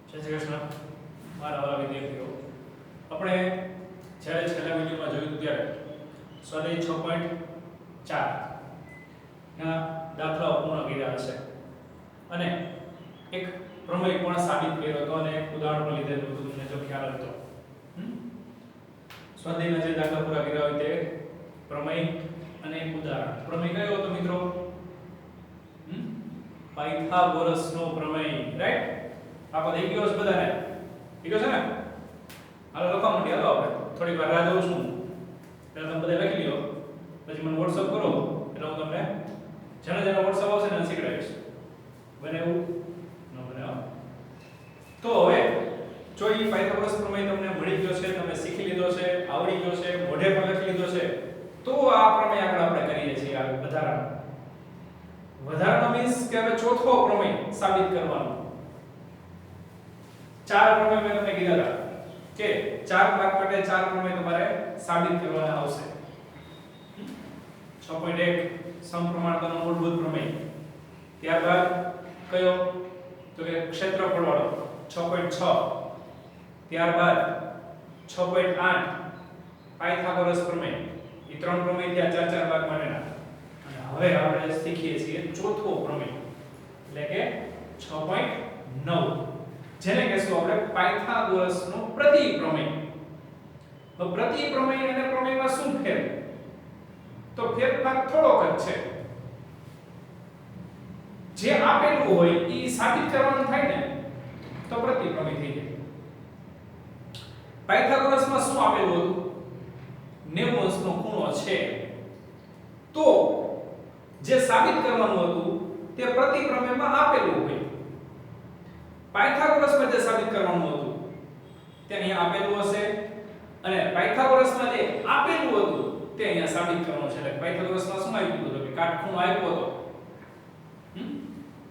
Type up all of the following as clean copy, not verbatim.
જય શ્રી કૃષ્ણ મારા વાલા વિદ્યાર્થીઓ આપણે જ્યારે છેલ્લા વિડિયોમાં જોયું ત્યારે સ્વાધ્યાય 6.4 ના દાખલાઓ પૂર્ણ કર્યા હશે અને એક પ્રમેય પણ સાબિત કર્યો હતો અને એક ઉદાહરણ પણ લીધેલું હતું તમને જો ખ્યાલ હતો સ્વાધ્યાયના જે દાખલા પૂરા કર્યા હોય તે પ્રમેય અને એક ઉદાહરણ પ્રમેય કયો હતો મિત્રો પાયથાગોરસનો પ્રમેય રાઈટ આપો થઈ ગયો છે બધાને ઠીક છે ને હાલો લખવા માંડી હાલો આપણે થોડી વાર રાહ જોઉં છું પહેલા તમે બધા લખી લ્યો પછી મને WhatsApp કરો એટલે હું તમને જેને જેને WhatsApp આવશે ને શીખડાવીશ બને એવું ન બને તો હવે જો ઈ પાયથાગોરસ પ્રમેય તમને મળી ગયો છે તમે શીખી લીધો છે આવડી ગયો છે મોઢે પર લખી લીધો છે તો આ પ્રમેય આગળ આપણે કરીએ છીએ આ વધારાનો મીન્સ કે હવે ચોથો પ્રમેય સાબિત કરવાનો ચાર પ્રમેય મેં તમને કીધા હતા કે ચાર ભાગ માટે ચાર પ્રમેય તમારે સાબિત કરવાના આવશે 6.1 સમપ્રમાણતાનો મૂળભૂત પ્રમેય ત્યારબાદ કયો તો કે ક્ષેત્રફળ વાળો 6.6 ત્યારબાદ 6.8 પાયથાગોરસ પ્રમેય એ ત્રણ પ્રમેય થયા ચાર ચાર ભાગ માટેના અને હવે આપણે શીખીએ છીએ ચોથો પ્રમેય એટલે કે 6.9 જેને કહેશું આપણે પાયથાગોરસનો પ્રતિપ્રમેય તો પ્રતિપ્રમેય અને પ્રમેયમાં શું ફેર તો ફેરફાર થોડોક જ છે જે આપેલું હોય એ સાબિત કરવાનું થાય ને તો પ્રતિપ્રમેય થઈ જાય પાયથાગોરસમાં શું આપેલું હતું 90 અંશનો ખૂણો છે તો જે સાબિત કરવાનું હતું તે પ્રતિપ્રમેયમાં આપેલું હોય પાયથાગોરસમાં જે સાબિત કરવાનું હતું તે અહીંયા આપેલું હશે અને પાયથાગોરસમાં જે આપેલું હતું તે અહીંયા સાબિત કરવાનું છે એટલે પાયથાગોરસમાં શું આપ્યું હતું કે કાટખૂણો આપ્યો હતો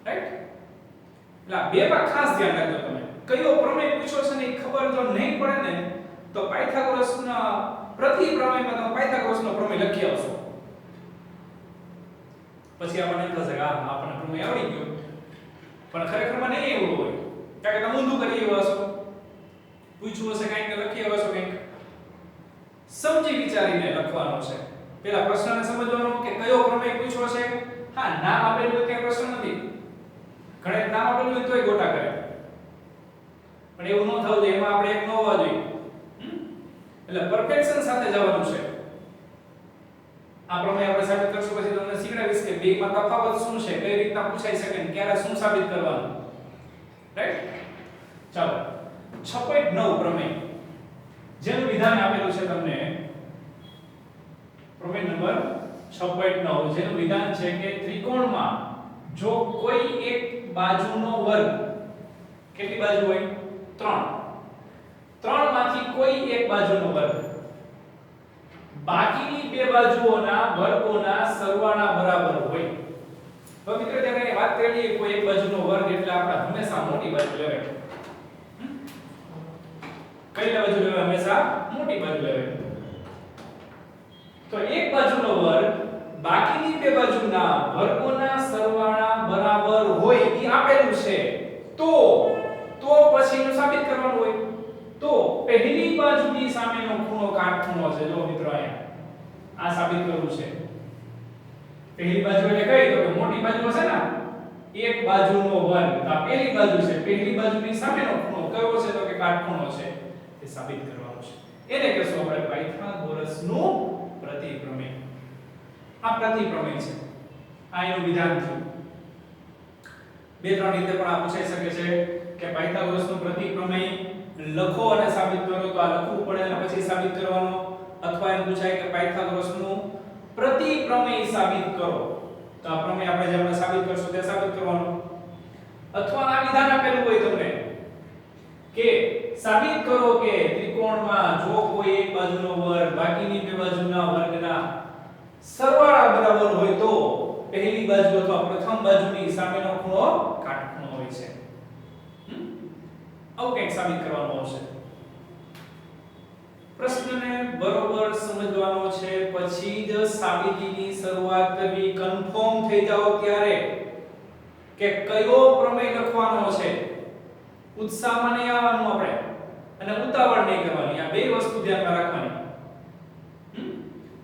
રાઈટ એટલે બે માં ખાસ ધ્યાન રાખજો તમે કયો પ્રમેય પૂછ્યો છે ને એ ખબર જો નહીં પડે ને તો પાયથાગોરસના પ્રતિપ્રમેયમાં તમે પાયથાગોરસનો પ્રમેય લખી આવશો પછી આપણને થશે કે આપણને પ્રમેય આવડી ગયો પણ ખરેખરમાં નહીં એવું હોય કારણ કે તમે ઊંધું કરી એવા છો પૂછ્યું હશે કંઈક લખી આવ્યા છો કંઈક સમજી વિચારીને લખવાનો છે પેલા પ્રશ્નને સમજવાનો કે કયો પ્રમેય પૂછ્યો છે હા નામ આપેલું હોય ત્યાં પ્રશ્ન નથી ઘણે નામ આપેલું હોય તોય ગોટા કરે પણ એવું ન થવું જોઈએ એમાં આપણે એક ન હોવા જોઈએ એટલે પરફેક્શન સાથે જવાનું છે આ પ્રમેય આપણે સાબિત કરશું પછી તમને શીખડાવીશ કે બેમાં તફાવત શું છે કઈ રીતના પૂછાઈ શકે ને ક્યારે શું સાબિત કરવાનું રાઈટ ચાલો 6.9 પ્રમેય જેનું વિધાન આપેલું છે તમને પ્રમેય નંબર 6.9 જેનું વિધાન છે કે ત્રિકોણમાં જો કોઈ એક બાજુનો વર્ગ કેટલી બાજુ હોય 3 માંથી કોઈ એક બાજુનો વર્ગ બાકીની બે બાજુઓના વર્ગોના સરવાળા બરાબર હોય તો મિત્રો જ્યારે વાત કરીએ કોઈ એક બાજુનો વર્ગ એટલે આપણે હંમેશા મોટી બાજુ લેવાય કઈ બાજુ લેવાય હંમેશા મોટી બાજુ લેવાય તો એક બાજુનો વર્ગ બાકીની બે બાજુના વર્ગોના સરવાળા બરાબર હોય એ આપેલું છે તો પછીનું સાબિત કરવાનું હોય તો પહેલી બાજુની સામેનો ખૂણો કાટખૂણો છે જો મિત્રો અહીંયા આ સાબિત કરવું છે પહેલી બાજુ એટલે કઈ તો કે મોટી બાજુ હશે ને એક બાજુનો વર્ગ આ પહેલી બાજુ છે પહેલી બાજુની સામેનો ખૂણો કયો છે તો કે કાટખૂણો છે તે સાબિત કરવાનું છે એને કહેશું આપણે પાયથાગોરસનું પ્રતિપ્રમેય આ પ્રતિપ્રમેય છે આ એનું વિધાન છે બે ત્રણ રીતે પણ આ પૂછાઈ શકે છે કે પાયથાગોરસનું પ્રતિપ્રમેય લખો અને સાબિત કરો તો આ લખવું પડે અને પછી સાબિત કરવાનો અથવા એમ પૂછાય કે પાયથાગોરસનું પ્રતિપ્રમેય સાબિત કરો તો આ પ્રમેય આપણે જે સાબિત કરશું તે સાબિત કરવાનું અથવા આ વિધાન આપેલું હોય તમને કે સાબિત કરો કે ત્રિકોણમાં જો કોઈ એક બાજુનો વર્ગ બાકીની બે બાજુના વર્ગના સરવાળા બરાબર હોય તો પહેલી બાજુ અથવા પ્રથમ બાજુની સામેનો ખૂણો કાટખૂણો હોય છે આવું કંઈક સાબિત કરવાનું આવશે પ્રશ્નને બરોબર સમજવાનો છે પછી જ સાબિતીની શરૂઆત કરવી કન્ફર્મ થઈ જાઓ ત્યારે કે કયો પ્રમેય લખવાનો છે ઉત્સાહમાં નહીં આવવાનું આપણે અને ઉતાવળ નહીં કરવાની. આ બે વસ્તુ ધ્યાનમાં રાખવાની.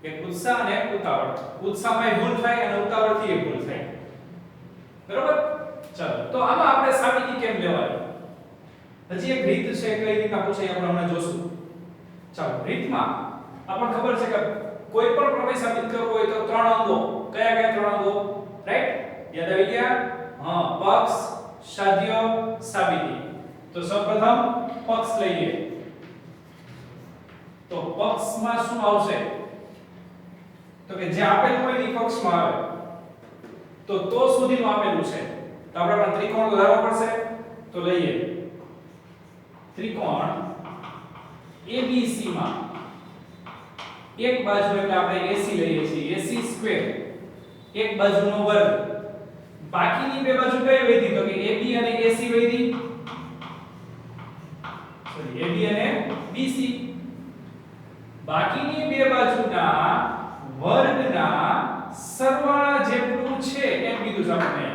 એક ઉત્સાહ અને એક ઉતાવળ. ઉત્સાહમાં ભૂલ થાય અને ઉતાવળથી ભૂલ થાય. બરોબર? ચાલો તો આમાં આપણે સાબિતી કેમ લેવાની? હજી એક રીત છે, કઈ રીતના પૂછે આપણે હમણાં જોશું. ચાલો રીતમાં આપણને ખબર છે કે કોઈ પણ પ્રમેય સાબિત કરવો હોય તો ત્રણ અંગો. કયા કયા ત્રણ અંગો? રાઈટ? યાદ આવી ગયા? હા, પક્ષ, સાધ્ય, સાબિતી. તો સૌપ્રથમ પક્ષ લઈએ. તો પક્ષમાં શું આવશે? તો કે જે આપેલું હોય એ પક્ષમાં આવે. તો સુધીનું આપેલું છે. તો આપણે પણ ત્રિકોણ ધારવો પડશે. તો લઈએ ત્રિકોણ ABC માં એક બાજુ એટલે આપણે AC લઈએ છીએ, AC સ્ક્વેર, એક બાજુનો વર્ગ. બાકીની બે બાજુ કઈ વધી? તો કે AB અને AC વધી. સોરી, AB અને BC. બાકીની બે બાજુના વર્ગના સરવાળા જેટલું છે એમ કીધું છે આપણે.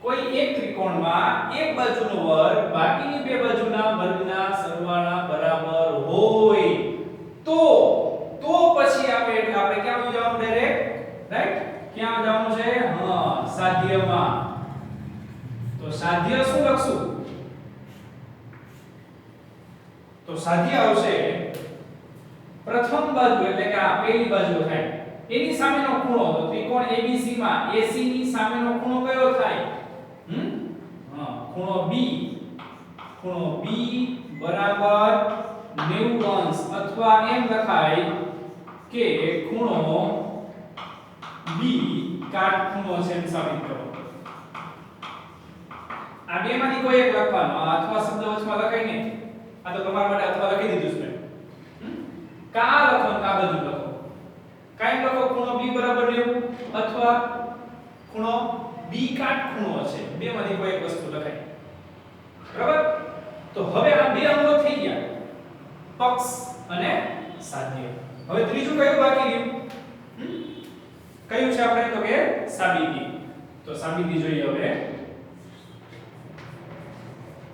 કોઈ એક ત્રિકોણમાં એક બાજુનો વર્ગ બાકીની બે બાજુના વર્ગના સરવાળા બરાબર હોય તો પછી આપણે ક્યાં જવાનું? Direct, right? ક્યાં જવાનું છે? હા, સાધ્યમાં. તો સાધ્ય શું લખશું? તો સાધ્ય આવશે પ્રથમ બાજુ એટલે કે આ પહેલી બાજુ થાય એની સામેનો ખૂણો. તો ત્રિકોણ ABC માં AC ની સામેનો ખૂણો કયો થાય? ખૂણો B. ખૂણો B બરાબર 90 અંશ, અથવા એમ લખાય કે ખૂણો B કાટખૂણો છે એમ સાબિત કરો. આ બે માંથી કોઈ એક લખવાનો. અથવા શબ્દ વચમાં લખાય નહીં. આ તો તમારા માટે અથવા લખી દીધું છે. કા લખો, કા બધું લખો. કાઈ લખો ખૂણો B બરાબર 90 અથવા ખૂણો B કાટખૂણો છે. બે માંથી કોઈ એક વસ્તુ લખાય. બરાબર? તો હવે આ બે અંગો થઈ ગયા, પક્ષ અને સાધ્ય. હવે ત્રીજું કયું બાકી રહ્યું? કયું છે આપણે? તો કે સાબિતી. તો સાબિતી જોઈએ હવે.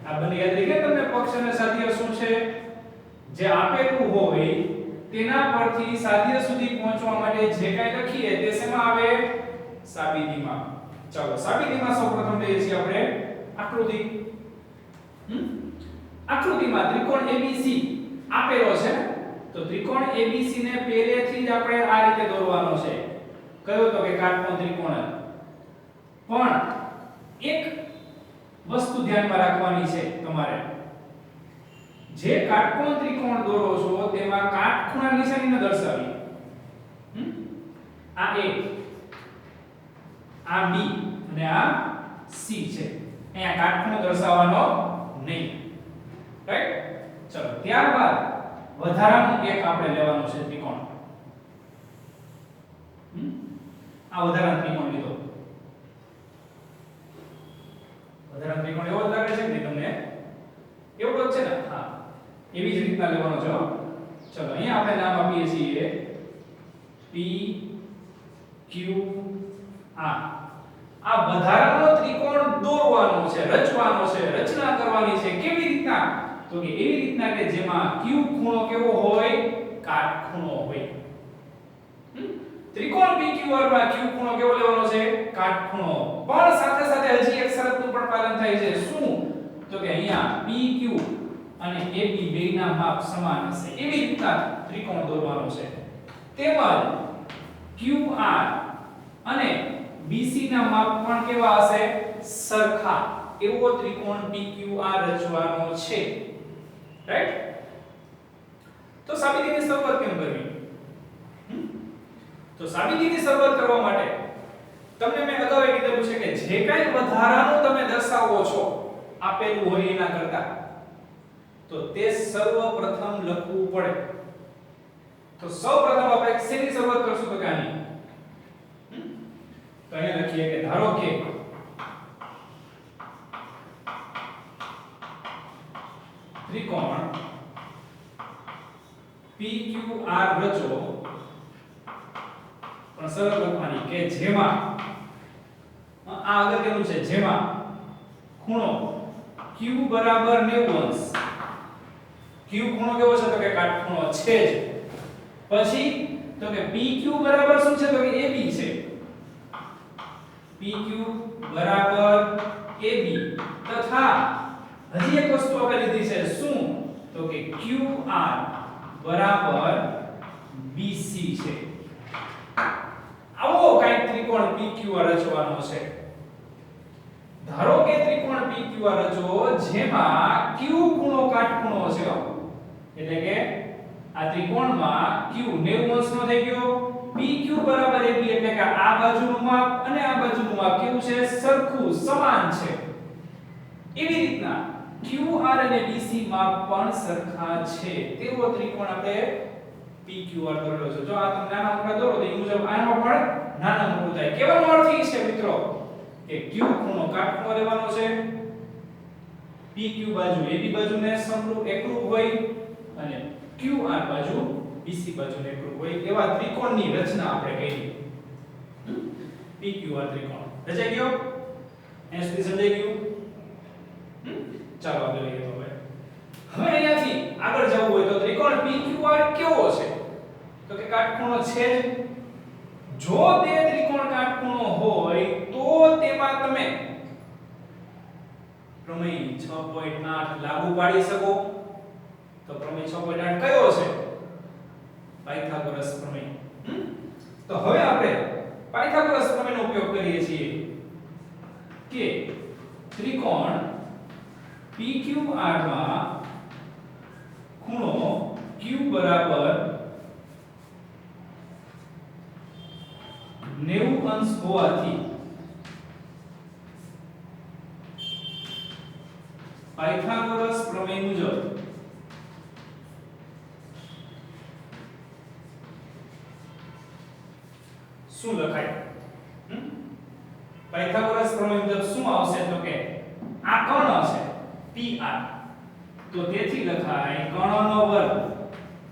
આ બંને યાદ રહી ગયા તમને? પક્ષ અને સાધ્ય શું છે? જે આપેલું હોય તેના પરથી સાધ્ય સુધી પહોંચવા માટે જે કાંઈ લખીએ તે શેમાં આવે? સાબિતીમાં. ચાલો સાબિતીમાં સૌપ્રથમ લઈએ છીએ આપણે આકૃતિ. આકૃતિમાં ત્રિકોણ ABC આપેલો છે. તો ત્રિકોણ ABC ને પહેલેથી જ આપણે આ રીતે દોરવાનો છે. કયો? તો કે કાટકોણ ત્રિકોણ. પણ એક વસ્તુ ધ્યાનમાં રાખવાની છે તમારે. જે કાટકોણ ત્રિકોણ દોરો છો તેમાં કાટખૂણા નિશાની ન દર્શાવી. આ A, આ B અને આ C છે. અહીંયા કાટખૂણો દર્શાવવાનો નહીં. રાઈટ? ચલો ત્યારબાદ વધારાનું એક આપણે લેવાનું છે ત્રિકોણ. આ વધારાનો ત્રિકોણ લીધો. વધારાનો ત્રિકોણ એવો જ લાગે છે કે તમને? એવો જ છે ને? હા, એવી જ રીતના લેવાનો છે. ચલો અહીંયા આપણે નામ આપીએ છીએ P Q R. આ વધારાનો ત્રિકોણ દોરવાનો છે, રચવાનો છે, રચના કરવાની છે. કેવી રીતના? તો કે એવી રીતના કે જેમાં Q ખૂણો કેવો હોય? કાટખૂણો હોય. ત્રિકોણ PQR માં Q ખૂણો કેવો લેવાનો છે? કાટખૂણો. પણ સાથે સાથે હજી એક શરતનું પણ પાલન થાય છે. શું? તો કે અહીંયા PQ અને AB બેયના માપ સમાન હશે. એવી રીતના ત્રિકોણ દોરવાનો છે. તેમજ QR અને BC ના માપ પણ કેવા હશે? સરખા. એવો ત્રિકોણ PQR રચવાનો છે. રાઈટ? તો સાબિતીની શરૂઆત કેમ કરવી? તો સાબિતીની શરૂઆત કરવા માટે તમને મેં અગાઉ કીધું છે કે જે કાંઈ વધારાનું તમે દર્શાવો છો આપેલું હોય એના કરતા, તો તે સર્વપ્રથમ લખવું પડે. તો સૌપ્રથમ આપણે શેની શરૂઆત કરશું? તો કે આની. તો અહીંયા લખીએ કે ધારો કે ત્રિકોણ PQR રચો, પણ શરત લખવાની કે જેમાં આ અગત્યનું છે, જેમાં ખૂણો Q બરાબર 90 અંશ. Q ખૂણો કેવો છે તો કે કાટખૂણો છે જ. પછી તો કે PQ બરાબર શું છે તો કે AB છે. PQ બરાબર AB તથા હજી એક વસ્તુ આપણે લીધી છે શું તો કે QR બરાબર BC છે. આવો કાંઈક ત્રિકોણ PQR રચવાનો છે. ધારો કે ત્રિકોણ PQR રચો જેમાં Q ખૂણો કાટખૂણો છે. એટલે કે આ ત્રિકોણમાં Q 90 અંશનો થઈ ગયો. PQ બરાબર AB એટલે કે આ બાજુનું માપ અને આ બાજુનું માપ કેવું છે સરખું સમાન છે. એવી રીતના QR અને BC માપ પણ સરખા છે. તેવો ત્રિકોણ આપણે PQR દોરેલો છે. જો આ તમે નાના મોટા દોરો તો એ મુજબ આનો પણ નાના મોટું થાય. કેવાનો અર્થ એ છે મિત્રો કે Q ખૂણો કાટખૂણો લેવાનો છે. PQ બાજુ AB બાજુને સમરૂપ એકરૂપ હોય અને QR બાજુ BC બાજુને એકરૂપ હોય એવા ત્રિકોણની રચના આપણે કરી. PQR ત્રિકોણ રચાઈ ગયો. એસ સુધી સમજાઈ ગયું. ચાલો આગળ લઈએ હવે. હવે અહીંયાથી આગળ જવું હોય તો ત્રિકોણ PQR કેવો છે તો કે કાટખૂણો છે જ. જો તે ત્રિકોણ કાટખૂણો હોય તો તેમાં તમે પ્રમેય 6.8 લાગુ પાડી શકો. તો પ્રમેય 6.8 કયો છે પાયથાગોરસ પ્રમેય. તો હવે આપણે પાયથાગોરસ પ્રમેયનો ઉપયોગ કરીએ છીએ કે ત્રિકોણ PQR માં ખૂણો Q બરાબર 90 અંશ હોવાથી પાયથાગોરસ પ્રમેય મુજબ શું લખાય? પાયથાગોરસ પ્રમેય મુજબ શું આવશે તો કે આ કર્ણ છે PR તો તેથી લખાય કર્ણનો વર્ગ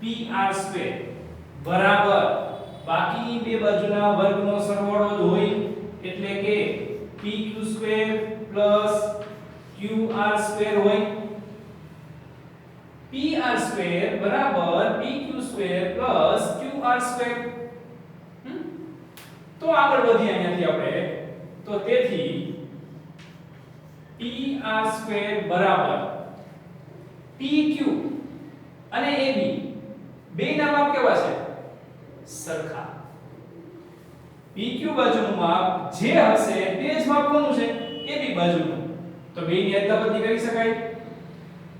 PR² બરાબર બાકીની બે બાજુના વર્ગનો સરવાળો જ હોય એટલે કે PQ² QR² હોય. PR² બરાબર PQ² QR². તો આગળ વધીએ અહીંયાથી આપણે તો તેથી PR² બરાબર PQ અને AB બેયના માપ કેવા છે સરખા. PQ બાજુનું માપ જે હશે તે જ માપ કોનું છે AB બાજુનું. તો બેયની અદલાબદલી કરી શકાય.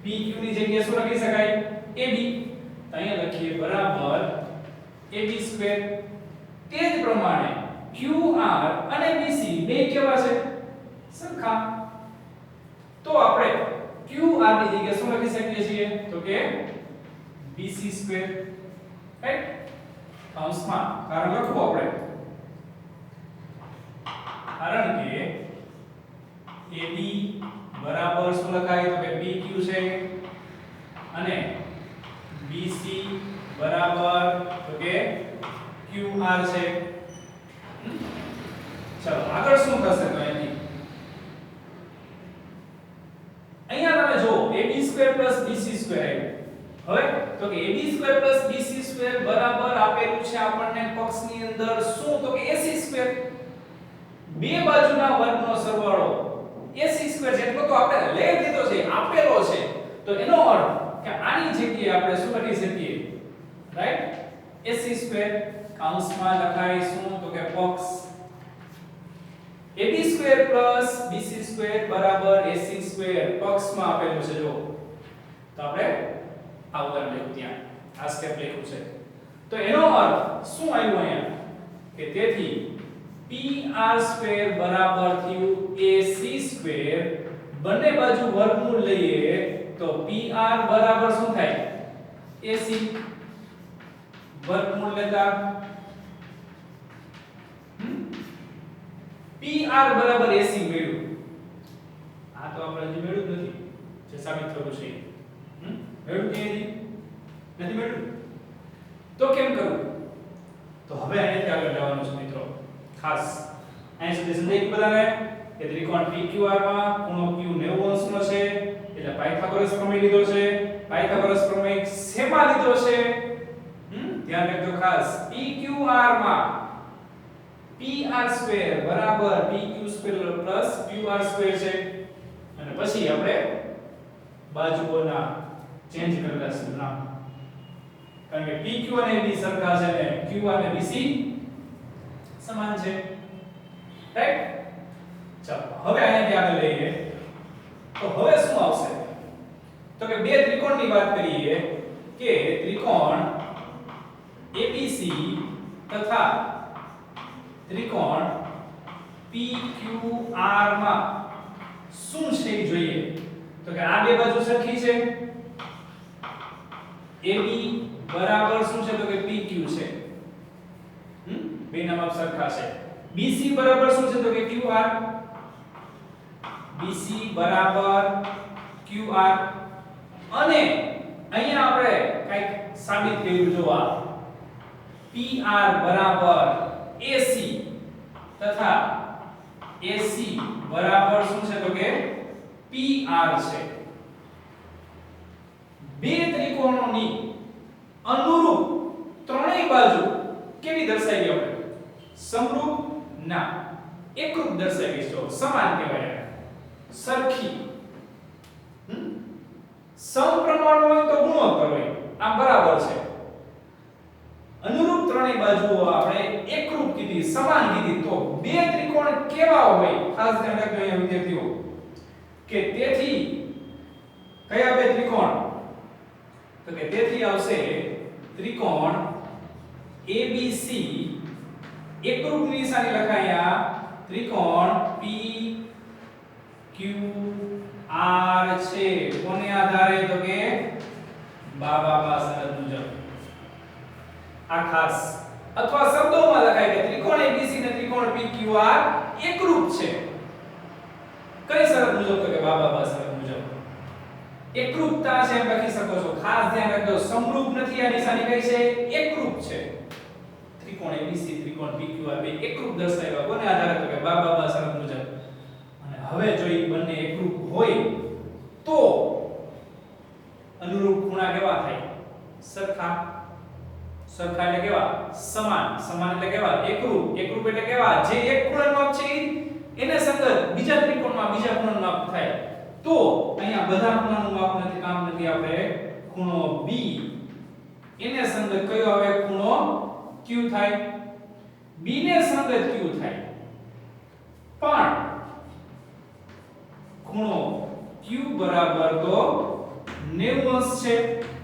PQ ની જગ્યાએ શું લખી શકાય AB. તો અહીંયા લખીએ બરાબર AB². તે જ પ્રમાણે QR અને BC બે કેવા છે સરખા. તો આપણે QR ની જગ્યાએ શું લખી શકીએ છીએ તો કે BC². રાઈટ. કૌંસમાં કારણ લખવું આપણે કારણ કે AB બરાબર શું લખાય તો કે PQ છે અને BC બરાબર તો કે QR છે. ચાલો આગળ શું થશે તો અહીંથી અહીંયા તમે જો AB² BC² આવ્યું. હવે તો કે AB² BC² બરાબર આપેલું છે આપણને પક્ષની અંદર શું તો કે AC². બે બાજુના વર્ગનો સરવાળો AC² જેટલો તો આપણે લઈ લીધો છે આપેલો છે. તો એનો અર્થ કે આની જગ્યાએ આપણે શું લખી શકીએ રાઈટ AC² કૌંસમાં લખાય શું તો કે પક્ષ AB² BC² બરાબર AC² પક્ષમાં આપેલું છે. જો તો આપણે આ ઉદાહરણ લખ્યું ત્યાં આ સ્ટેપ લખ્યું છે. તો એનો અર્થ શું આવ્યું અહીંયા કે તેથી PR² બરાબર થયું AC². બંને બાજુ વર્ગમૂળ લઈએ તો PR બરાબર શું થાય AC વર્ગમૂળ લેતા PR બરાબર AC મેળવ્યું. આ તો આપણે હજી મેળવ્યું જ નથી જે સાબિત થયું છે. મેળવ્યું કે નથી મેળવ્યું તો કેમ કરવું? તો હવે અહીંથી આગળ જવાનું છે મિત્રો. ખાસ અહીં સુધી સમજાઈ ગયું બધાને કે ત્રિકોણ PQR માં ખૂણો Q 90 અંશનો છે પાયથાગોરસ પ્રમેય લીધો છે. પાયથાગોરસ પ્રમેય શેમાં લીધો છે? ધ્યાન રાખજો ખાસ. PQR માં PR² બરાબર PQ² પ્લસ QR² છે. અને પછી આપણે બાજુઓના ચેન્જ કરેલા છે નામ. કારણ કે PQ અને B સરખા છે અને QR અને BC સમાન છે. રાઈટ? ચાલો હવે અહીંયાથી આગળ લઈએ. તો હવે શું આવશે? તો કે બે ત્રિકોણની વાત કરીએ કે ત્રિકોણ ABC તથા ત્રિકોણ PQR માં શું છે એ જોઈએ. તો કે આ બે બાજુ સરખી છે. AB બરાબર શું છે? તો કે PQ છે. બેના માપ સરખા છે. BC બરાબર શું છે? તો કે QR. BC બરાબર QR. અને અહીંયા આપણે કંઈક સાબિત કર્યું જોવા. PR બરાબર AC તથા AC બરાબર શું છે? તો કે PR છે. બે ત્રિકોણોની અનુરૂપ ત્રણેય બાજુ કેવી દર્શાવી આપણે? સમરૂપ ના, એકરૂપ દર્શાવી છે. સમાન કહેવાય, સરખી. સમપ્રમાણ હોય તો ગુણોત્તર હોય. આ બરાબર છે. અનુરૂપ ત્રણેય બાજુઓ આપણે એકરૂપ કીધી, સમાન કીધી. તો બે ત્રિકોણ કેવા હોય? ખાસ ધ્યાન રાખજો અહીંયા વિદ્યાર્થીઓ કે તેથી કયા બે ત્રિકોણ? તો કે તેથી આવશે ત્રિકોણ ABC. એકરૂપ નિશાની લખાયા ત્રિકોણ PQR છે. કોને આધારે? તો કે બાબા શરત મુજબ. આ ખાસ અથવા શબ્દોમાં લખાય કે ત્રિકોણ ABC અને ત્રિકોણ PQR એકરૂપ છે. કઈ શરત મુજબ? તો કે બાબા શરત મુજબ. એકરૂપતા છે એમ લખી શકો છો. ખાસ ધ્યાન રાખજો, સમરૂપ નથી. આ નિશાની કઈ છે? એકરૂપ છે. ત્રિકોણ ABC ત્રિકોણ PQR બે એકરૂપ દર્શાવ્યા. કોને આધારે? તો કે બાબા શરત મુજબ. અને હવે જો એ બંને એકરૂપ હોય તો અનુરૂપ ખૂણા કેવા થાય? સરખા. સરખા એટલે કેવા? સમાન. સમાન એટલે કેવા? એકરૂપ. એકરૂપ એટલે કેવા? જે એક ખૂણાનું માપ છે એને સંગત બીજા ત્રિકોણમાં બીજા ખૂણાનું માપ થાય. તો અહીંયા બધા ખૂણાનું માપ નથી, કામ નથી. આપણે ખૂણો B એને સંગત કયો આવે? ખૂણો Q થાય. B ને સંગત Q થાય. પણ ખૂણો Q બરાબર તો 90 અંશ છે.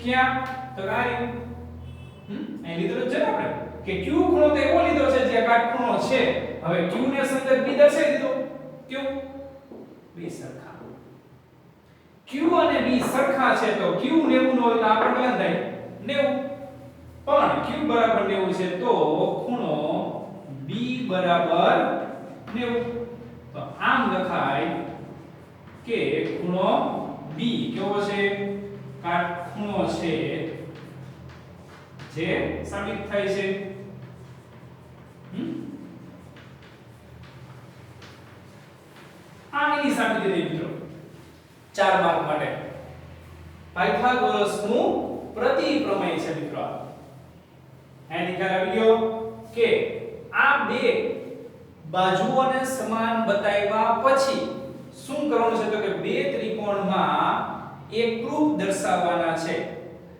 ક્યાં? તો આ અહીં લીધો છે આપણે કે Q ખૂણો તો એવો લીધો છે જે કાટખૂણો છે. હવે Q ને સંગત B દર્શાવી દીધો. ક્યુ બે સરખા. Q અને B સરખા છે તો Q 90 નો હોય તો આપણે કેટલા થાય? 90. પણ Q બરાબર 90 છે તો ખૂણો B બરાબર 90. તો આમ લખાય કે ખૂણો B કેવો છે? કાટખૂણો છે. જે સાબિત થાય છે. આની સાબિતી દે મિત્રો 4 માર્ક માટે. પાયથાગોરસનું પ્રતિપ્રમેય છે મિત્રો. અહીં ખ્યાલ આવી ગયો કે આ બે બાજુઓને સમાન બતાવ્યા પછી શું કરવાનું છે? તો કે બે ત્રિકોણમાં એકરૂપ દર્શાવવાના છે.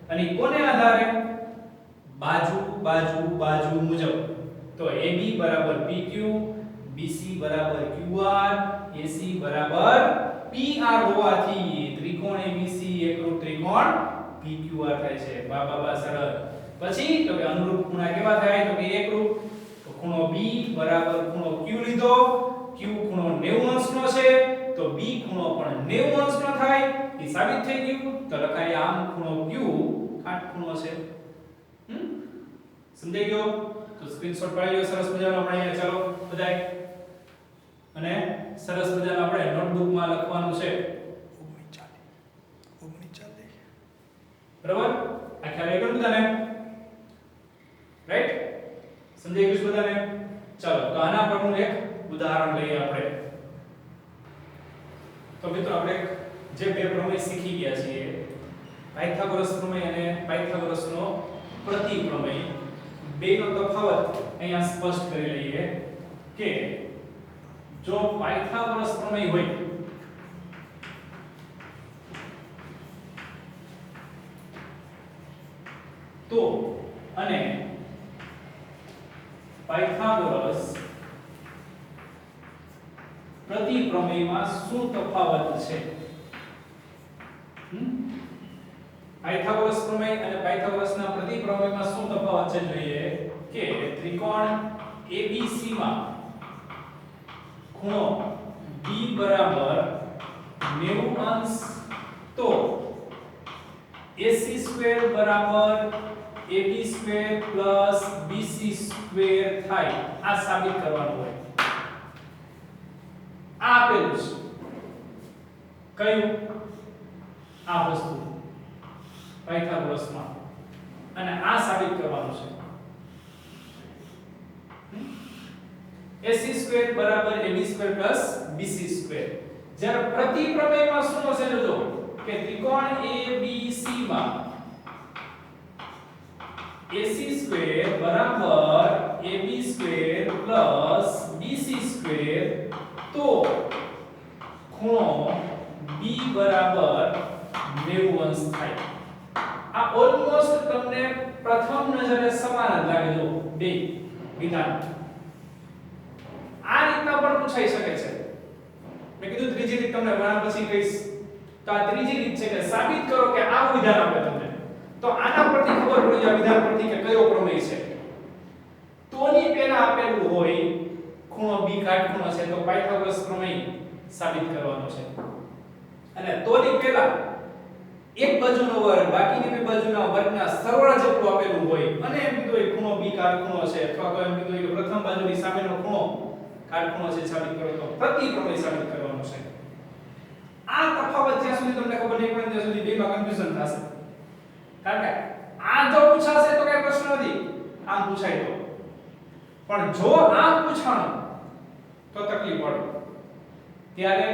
અને કોને આધારે? બાજુ બાજુ બાજુ મુજબ. તો AB બરાબર PQ, BC બરાબર QR, AC બરાબર PR હોવાથી ત્રિકોણ ABC એકરૂપ ત્રિકોણ PQR થાય છે. બાબા શરત. પછી તો કે અનુરૂપ ખૂણા કેવા થાય? તો કે એકરૂપ. તો ખૂણો B બરાબર ખૂણો Q લીધો. Q ખૂણો 90 અંશનો છે તો B ખૂણો પણ 90 અંશનો થાય. એ સાબિત થઈ ગયું. તો લખાય આમ ખૂણો Q કાટખૂણો છે. સમજાઈ ગયો? તો સ્ક્રીનશોટ પાડી લો. સરસ મજાનો આપણે અહીંયા ચાલો બધાય. અને સરસ મજાનો આપણે નોટબુકમાં લખવાનું છે. 39 બરાબર? આ ખ્યાલ આવી ગયો બધાને? રાઈટ? સમજાઈ ગયું બધાને? ચાલો તો આના પરનું એક ઉદાહરણ લઈએ આપણે. તો મિત્રો આપણે જે બે પ્રમેય શીખી ગયા છીએ પાયથાગોરસ પ્રમેય અને પાયથાગોરસનો પ્રતિપ્રમેય બેનો તફાવત અહીંયા સ્પષ્ટ કરી લઈએ કે જો પાયથાગોરસ પ્રમેય હોય તો અને પાયથાગોરસ પ્રતિપ્રમેયમાં શું તફાવત છે પાયથાગોરસ પ્રમેય અને પાયથાગોરસના પ્રતિપ્રમેયમાં શું તફાવત છે જોઈએ કે ત્રિકોણ ABC માં ખૂણો B બરાબર 90 અંશ તો AC સ્ક્વેર બરાબર AB square plus BC square થાય આ સાબિત કરવાનું હોય આ આપેલું છે કયું આ વસ્તુ પાયથાગોરસમાં અને આ સાબિત કરવાનું છે AC સ્ક્વેર બરાબર AB square plus BC square જ્યારે પ્રતિપ્રમેયમાં શું હશે જોજો કે ત્રિકોણ ABC માં AC સ્ક્વેર બરાબર AB square plus BC square તો ખૂણો B બરાબર 90 અંશ થાય આ ઓલમોસ્ટ તમને પ્રથમ નજરે સમાન જ લાગે જો બે વિધાન આ રીતના પણ પૂછાઈ શકે છે મેં કીધું ત્રીજી રીત તમને વર્ણન પછી કહીશ તો આ ત્રીજી રીત છે કે સાબિત કરો કે આ વિધાન આપે તમને તો આના પરથી ખબર પડી જાય વિધાન પરથી કે કયો પ્રમેય છે તોની પહેલા આપેલું હોય ખૂણો B કાટખૂણો છે તો પાયથાગોરસ પ્રમેય સાબિત કરવાનો છે અને તોની પહેલા એક બાજુનો વર્ગ બાકીની બે બાજુના વર્ગના સરવાળા જેટલું આપેલું હોય અને એમ કીધું હોય ખૂણો B કાટખૂણો છે અથવા તો એમ કીધું હોય કે પ્રથમ બાજુની સામેનો ખૂણો કાટખૂણો છે સાબિત કરો તો પ્રતિપ્રમેય સાબિત કરવાનો છે આ તફાવત જ્યાં સુધી તમને ખબર નહીં પડે ત્યાં સુધી બેમાં કન્ફ્યુઝન થશે કારણ કે આ જો પૂછાશે તો કઈ પ્રશ્ન નથી આમ પૂછાય તો પણ જો આમ પૂછાણું તો તકલીફ પડે ત્યારે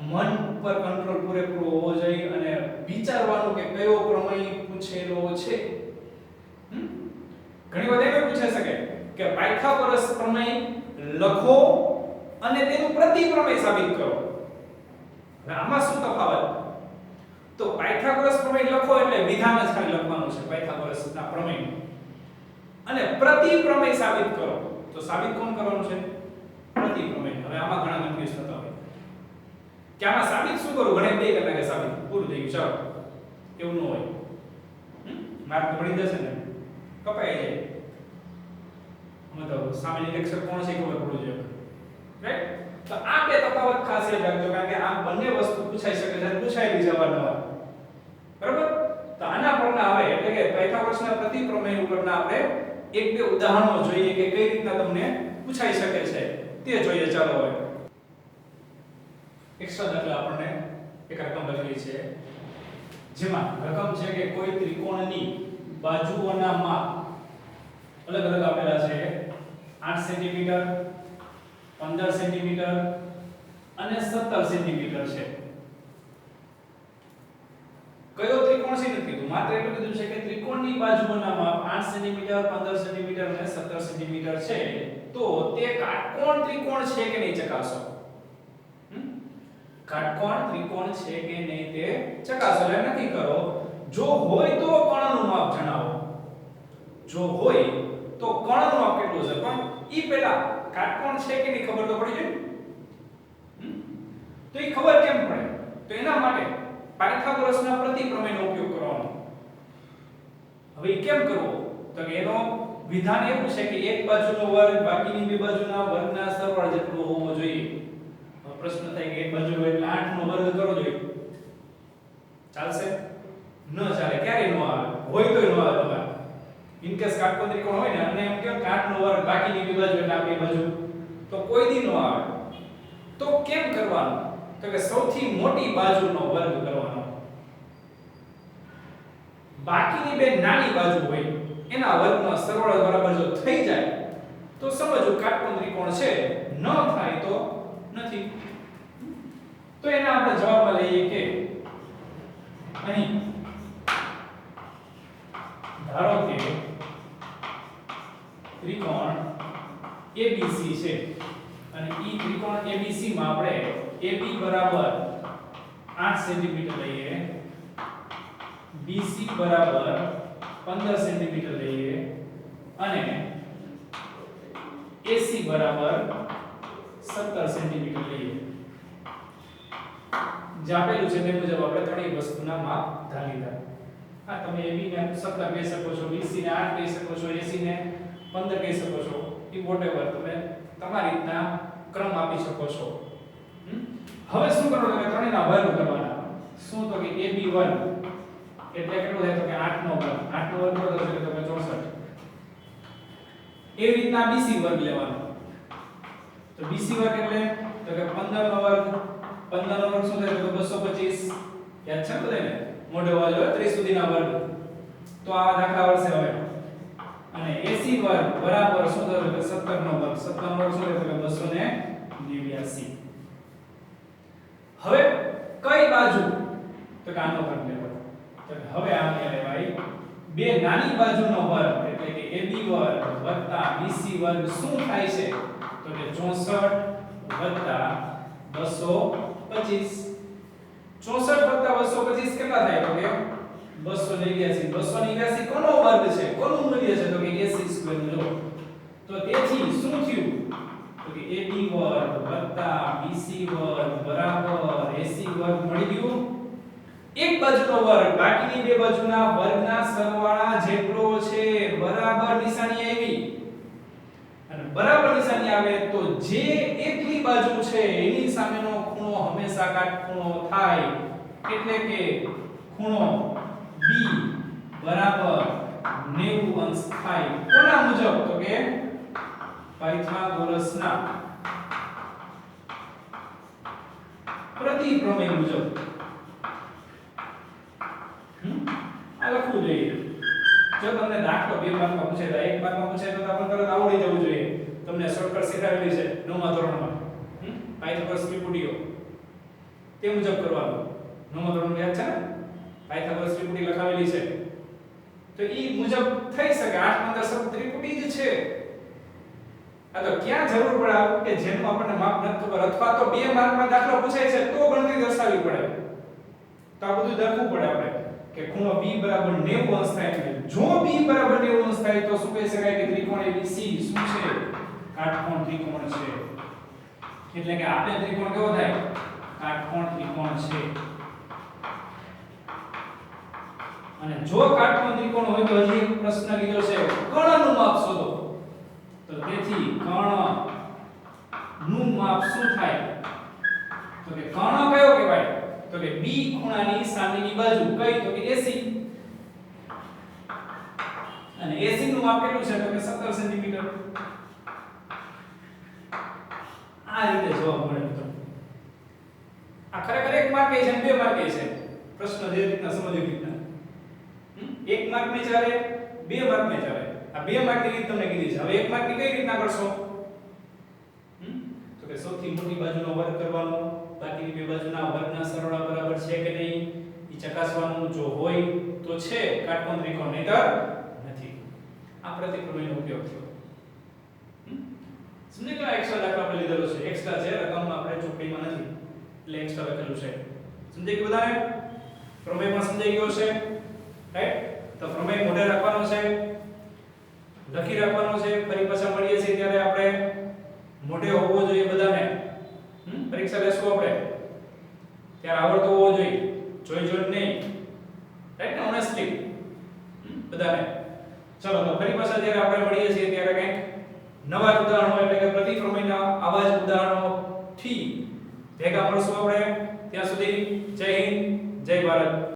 મન પર કંટ્રોલ પૂરેપૂરો હોવો જોઈએ અને વિચારવાનું કે કયો પ્રમેય પૂછેલો છે ઘણી વાર એવું પૂછાઈ શકે કે પાયથાગોરસ પ્રમેય લખો અને તેનું પ્રતિપ્રમેય સાબિત કરો હવે આમાં શું તફાવત તો પાયથાગોરસ પ્રમેય લખો એટલે વિધાન જ ખાલી લખવાનું છે પાયથાગોરસના પ્રમેય અને પ્રતિપ્રમેય સાબિત કરો તો સાબિત કોણ કરવાનું છે પ્રતિપ્રમેય હવે આમાં ઘણા કન્ફ્યુઝ થતા હોય કે આમાં સાબિત શું કરું ઘણે બે કલાકે સાબિત પૂરું થઈ ગયું ચાલો એવું ન હોય માર્ક મળી જશે ને કપાઈ જાય મતલબ સામાન્ય લેક્ચર કોણ છે ખબર પડવું જોઈએ રાઈટ તો આ બે તફાવત ખાસ યાદ રાખજો કારણ કે આ બંને વસ્તુ પૂછાઈ શકે છે પૂછાયેલી જવાબમાં બરાબર તો આના પરના હવે એટલે કે પાયથાગોરસના પ્રતિપ્રમેય ઉપરના આપણે એક બે ઉદાહરણો જોઈએ કે કઈ રીતના તમને પૂછાઈ શકે છે તે જોઈએ ચાલો હવે એક્સ્ટ્રા દાખલા આપણને એક રકમ લખેલી છે જેમાં રકમ છે કે કોઈ ત્રિકોણની બાજુઓના માપ અલગ અલગ આપેલા છે 8 સેન્ટીમીટર 15 સેન્ટીમીટર અને 17 સેન્ટીમીટર છે કયો ત્રિકોણ છે નથી કીધું માત્ર એટલું કીધું છે કે ત્રિકોણની બાજુઓના માપ 8 સેન્ટીમીટર 15 સેન્ટીમીટર અને 17 સેન્ટીમીટર છે તો તે કાટકોણ ત્રિકોણ છે કે નહીં ચકાસો કાટકોણ ત્રિકોણ છે કે નહીં તે ચકાસો એટલે નક્કી કરો જો હોય તો કોણનું માપ જણાવો જો હોય તો કોણનું માપ કેટલું છે પણ ઈ પહેલા કાટકોણ છે કે નહીં ખબર તો પડી જાય તો ઈ ખબર કેમ પડે તો એના માટે પાયથાગોરસના પ્રતિપ્રમેયનો ઉપયોગ કરવાનો હવે ઈ કેમ કરવો તો કે એનો વિધાન એવું છે કે એક બાજુનો વર્ગ બાકીની બે બાજુના વર્ગના સરવાળા જેટલો હોવો જોઈએ પ્રશ્ન થાય કે એક બાજુ એટલે 8 નો વર્ગ કરો જોઈએ ચાલશે ન ચાલે ક્યારે ન આવે હોય તોય ન આવે તમારે ઇન કેસ કાટકોણ ત્રિકોણ હોય ને અને એમ કે 8 નો વર્ગ બાકીની બે બાજુ એટલે આ બે બાજુ તો કોઈ દી ન આવે તો કેમ કરવાનું તો કે સૌથી મોટી બાજુનો વર્ગ કરવાનો બાકીની બે નાની બાજુ હોય એના વર્ગનો સરવાળો બરાબર જો થઈ જાય તો સમજો કાટકોણ ત્રિકોણ છે ન થાય તો નથી તો એના આપણે જવાબમાં લઈએ કે અહીં ધારો કે ત્રિકોણ ABC છે અને ઈ ત્રિકોણ ABC માં આપણે AB બરાબર 8 સેન્ટીમીટર લઈએ, BC બરાબર 15 સેન્ટીમીટર લઈએ અને AC બરાબર 17 સેન્ટીમીટર લઈએ. જે આપેલું છે તે મુજબ આપણે ત્રણેય વસ્તુના માપ ધારી લીધા. આ તમે AB ને 17 કહી શકો છો, BC ને 8 કહી શકો છો, AC ને 15 કહી શકો છો. ઈ વોટેવર તમે તમારી રીતના ક્રમ આપી શકો છો. હવે શું કરવાનું કે ત્રણેયના વર્ગ કરવાના. શું તો કે AB1 એટલે કેટલું થાય તો કે 8 નો વર્ગ. 8 નો વર્ગ કેટલો થશે તો કે 64. એવી રીતના BC વર્ગ લેવાનો. તો BC વર્ગ એટલે તો કે 15 નો વર્ગ. 15 નો વર્ગ શું થાય તો 225. યાદ છે બધાને? મોઢે વાળો 30 સુધીના વર્ગ. તો આ દાખલા આવશે હવે. અને AC વર્ગ બરાબર શું થશે તો 17 નો વર્ગ. 17 નો વર્ગ શું થાય તો કે 289. હવે કઈ બાજુ તો કે આનો વર્ગ લેવાનો. તો હવે આ કહેવાય બે નાની બાજુનો વર્ગ એટલે કે AB વર્ગ વત્તા BC વર્ગ શું થાય છે તો કે 64 વત્તા 225. 64 વત્તા 225 કેટલા થાય તો કે 289. 289 કોનો વર્ગ છે? કોનું મૂલ્ય છે તો કે AC સ્ક્વેર નો. તો તેથી શું થયું તો કે AB વર્ગ વત્તા BC વર્ગ બરાબર AC વર્ગ મળી ગયું. એક બાજુનો વર્ગ બાકીની બે બાજુના વર્ગના સરવાળા જેટલો છે. બરાબર નિશાની આવી અને બરાબર નિશાની આવે તો જે એકલી બાજુ છે એની સામેનો ખૂણો હંમેશા કાટખૂણો થાય. એટલે કે ખૂણો B બરાબર 90 અંશ થાય. કોના મુજબ તો કે પાયથાગોરસના પ્રતિપ્રમેય મુજબ. આ લખવું જોઈએ. જો તમને દાખલો 2 માર્કમાં પૂછે તો 1 માર્કમાં પૂછે તો તમને તરત આવડી જવું જોઈએ. તમને શોર્ટકટ શીખવાડેલી છે 9મા ધોરણમાં. પાયથાગોરસ ત્રિપુટીઓ તે મુજબ કરવાનું. 9મા ધોરણમાં યાદ છે ને? પાયથાગોરસ ત્રિપુટી લખાવેલી છે. તો ઈ મુજબ થઈ શકે. 8 15 સબ ત્રિપુટી જ છે. આ તો ક્યાં જરૂર પડે કે જેનું આપણને માપ નથી ખબર અથવા તો 2 માર્કમાં દાખલો પૂછાય છે તો ગણતરી દર્શાવવી પડે. તો આ બધું દર્શાવવું પડે આપણે કે ખૂણો B બરાબર 90 અંશ થાય. જો B બરાબર 90 અંશ થાય તો શું કહી શકાય કે ત્રિકોણ ABC શું છે? કાટકોણ ત્રિકોણ છે. એટલે કે આપેલ ત્રિકોણ કેવો થાય? કાટકોણ ત્રિકોણ છે. અને જો કાટકોણ ત્રિકોણ હોય તો હજી એક પ્રશ્ન લીધો છે કર્ણનું માપ શોધો. તો તેથી કર્ણનું માપ શું થાય તો કે કર્ણ કયો કહેવાય તો કે B ખૂણાની સામેની બાજુ કઈ તો કે AC. અને AC નું માપ કેટલું છે તો કે 17 સેન્ટીમીટર. આ રીતે જવાબ મળે મિત્રો. આ ખરેખર 1 માર્ક છે અને 2 માર્ક છે. પ્રશ્ન જે રીતના સમજ્યો રીતના 1 માર્ક ને ચાલે 2 માર્ક ને ચાલે. આ 2 માર્કની રીત તમને કીધી છે. હવે 1 માર્કની કઈ રીતના કરશો તો કે સૌથી મોટી બાજુનો વર્ગ કરવાનો. બાકીની બે બાજુના વર્ગના સરવાળા બરાબર છે કે નહીં એ ચકાસવાનું. જો હોય તો છે કાટકોણ ત્રિકોણ, નહીતર નથી. આ પ્રતિપ્રમેયનો ઉપયોગ થયો. સમજી ગયા? એક્સ્ટ્રા દાખલા આપણે લીધેલો છે. એક્સ્ટ્રા છે રકમમાં આપણે ચોપડીમાં નથી એટલે એક્સ્ટ્રા લખેલું છે. સમજી ગયું બધાને? પ્રમેયમાં સમજાઈ ગયો છે રાઈટ? તો પ્રમેય મોઢે રાખવાનો છે, લખી રાખવાનો છે. ફરી પાછા મળીએ છીએ ત્યારે આપણે મોઢે હોવો જોઈએ બધાને. પરીક્ષા લેશું આપણે ત્યારે આવડતો હોવો જોઈએ. જોઈ નહીં રાઈટ ને? ઓનેસ્ટલી બધાને. ચલો તો ફરી પાછા જ્યારે આપણે મળીએ છીએ ત્યારે કંઈક નવા ઉદાહરણો એટલે કે પ્રતિપ્રમેયના આવા જ ઉદાહરણોથી ભેગા મળશું આપણે. ત્યાં સુધી જય હિન્દ, જય ભારત.